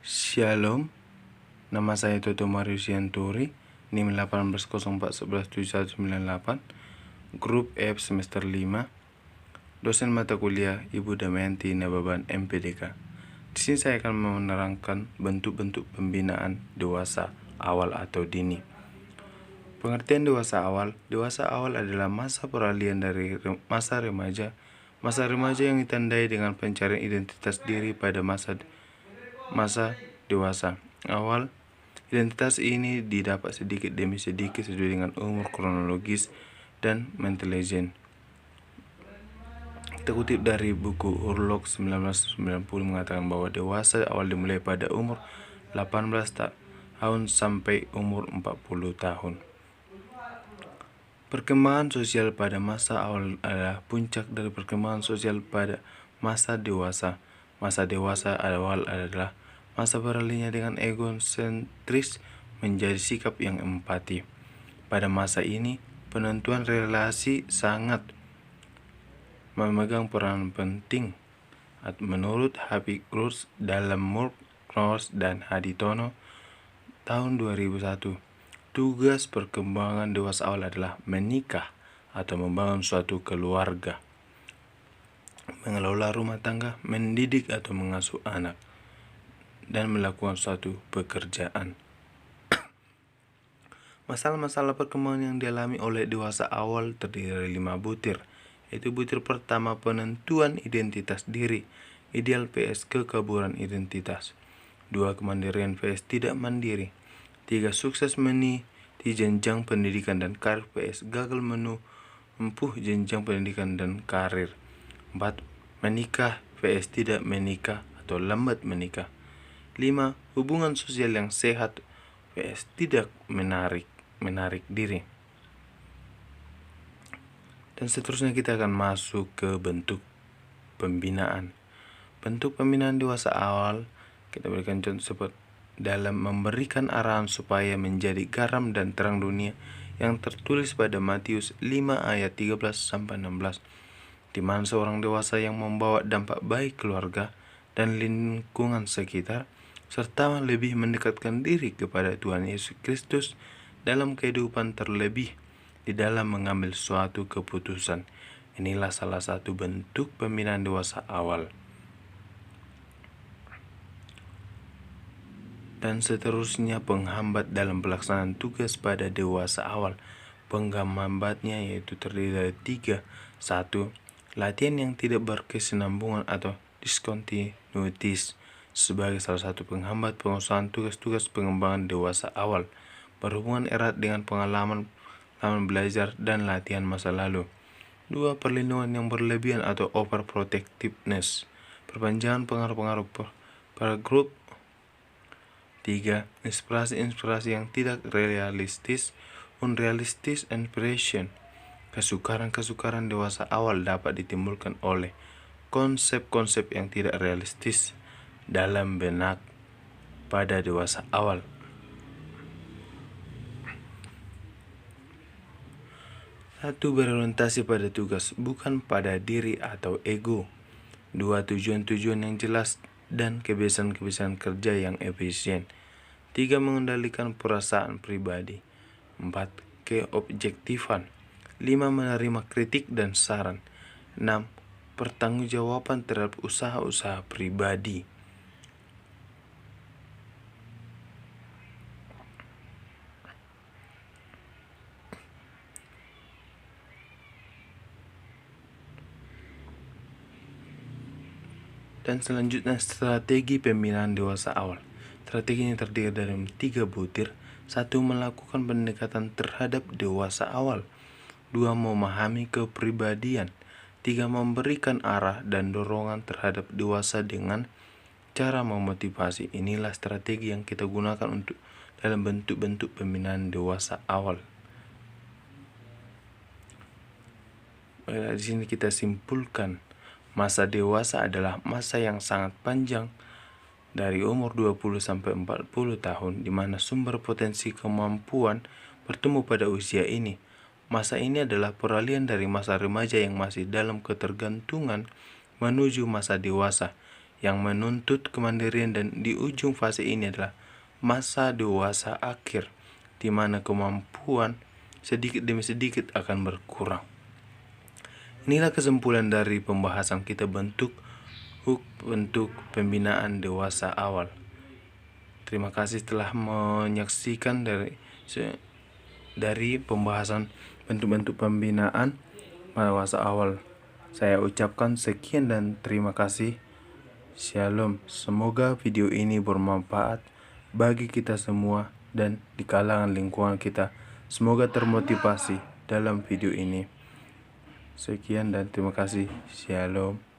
Shalom, nama saya Toto Marius Yanturi, NIM 1804117198, Grup F semester 5, dosen mata kuliah Ibu Damayanti Nababan MPDK. Di sini saya akan menerangkan bentuk-bentuk pembinaan dewasa awal atau dini. Pengertian dewasa awal adalah masa peralihan dari masa remaja yang ditandai dengan pencarian identitas diri pada masa dewasa awal. Identitas ini didapat sedikit demi sedikit sesuai dengan umur kronologis dan intelligent. Kita kutip dari buku Urlok 1990 mengatakan bahwa dewasa awal dimulai pada umur 18 tahun sampai umur 40 tahun. Perkembangan sosial pada masa awal adalah puncak dari perkembangan sosial pada masa dewasa. Masa dewasa awal adalah masa beralihnya dengan egosentris menjadi sikap yang empati. Pada masa ini, penentuan relasi sangat memegang peran penting. Menurut Habib Rus dalam Murk Knows dan Haditono tahun 2001, tugas perkembangan dewasa awal adalah menikah atau membangun suatu keluarga, mengelola rumah tangga, mendidik atau mengasuh anak, dan melakukan suatu pekerjaan. Masalah-masalah perkembangan yang dialami oleh dewasa awal terdiri dari 5 butir, yaitu butir pertama penentuan identitas diri, ideal vs kekaburan identitas. 2. Kemandirian vs tidak mandiri. 3. Sukses meniti jenjang pendidikan dan karir vs gagal menempuh jenjang pendidikan dan karir. 4. Menikah vs tidak menikah atau lambat menikah. 5. Hubungan sosial yang sehat vs tidak menarik diri. Dan seterusnya kita akan masuk ke bentuk pembinaan. Bentuk pembinaan dewasa awal kita berikan contoh seperti dalam memberikan arahan supaya menjadi garam dan terang dunia yang tertulis pada Matius 5 ayat 13-16, di mana seorang dewasa yang membawa dampak baik keluarga dan lingkungan sekitar serta lebih mendekatkan diri kepada Tuhan Yesus Kristus dalam kehidupan, terlebih di dalam mengambil suatu keputusan. Inilah salah satu bentuk pembinaan dewasa awal. Dan seterusnya penghambat dalam pelaksanaan tugas pada dewasa awal. Penghambatnya yaitu terdiri dari 3. 1. Latihan yang tidak berkesinambungan atau discontinuities sebagai salah satu penghambat pengusahaan tugas-tugas pengembangan dewasa awal, berhubungan erat dengan pengalaman belajar dan latihan masa lalu. 2. Perlindungan yang berlebihan atau overprotectiveness, perpanjangan pengaruh-pengaruh pada grup. 3. Inspirasi yang tidak realistis, unrealistic inspiration. Kesukaran dewasa awal dapat ditimbulkan oleh konsep-konsep yang tidak realistis dalam benak pada dewasa awal. 1. Berorientasi pada tugas, bukan pada diri atau ego. 2. Tujuan-tujuan yang jelas dan kebiasaan-kebiasaan kerja yang efisien. 3. Mengendalikan perasaan pribadi. 4. Keobjektifan. 5. Menerima kritik dan saran. 6. Pertanggungjawaban terhadap usaha-usaha pribadi. Dan selanjutnya strategi pembinaan dewasa awal. Strategi ini terdiri dari 3 butir. 1. Melakukan pendekatan terhadap dewasa awal. 2. Memahami kepribadian. 3. Memberikan arah dan dorongan terhadap dewasa dengan cara memotivasi. Inilah strategi yang kita gunakan untuk dalam bentuk-bentuk pembinaan dewasa awal. Di sini kita simpulkan, masa dewasa adalah masa yang sangat panjang dari umur 20 sampai 40 tahun, di mana sumber potensi kemampuan bertemu pada usia ini. Masa ini adalah peralihan dari masa remaja yang masih dalam ketergantungan menuju masa dewasa yang menuntut kemandirian, dan di ujung fase ini adalah masa dewasa akhir, di mana kemampuan sedikit demi sedikit akan berkurang. Inilah kesimpulan dari pembahasan kita bentuk pembinaan dewasa awal. Terima kasih telah menyaksikan dari pembahasan bentuk-bentuk pembinaan dewasa awal. Saya ucapkan sekian dan terima kasih. Shalom. Semoga video ini bermanfaat bagi kita semua dan di kalangan lingkungan kita. Semoga termotivasi dalam video ini. Sekian dan terima kasih. Shalom.